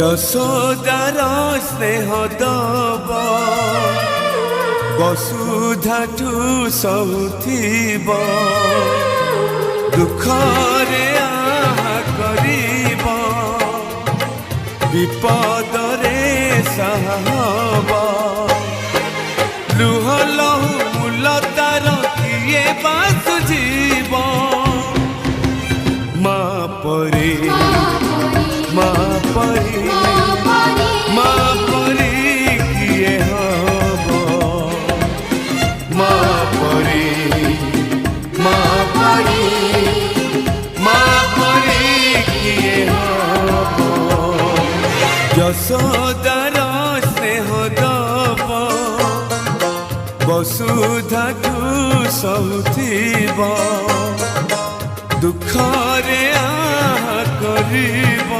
যশোদার স্নেহ দব বসুধাঠু সহুথিব দুঃখরে আহা করিব বিপদরে সাহব লুহ লহু মূল তার কিয়ে বা সুঝিব মা পরে মা পরে মা পরে কিয়ে হব মা পরে মা পরে মা পরে কিয়ে হব যশোদার স্নেহ দব বসুধাঠু সহুথিব দুঃখরে আহা করিব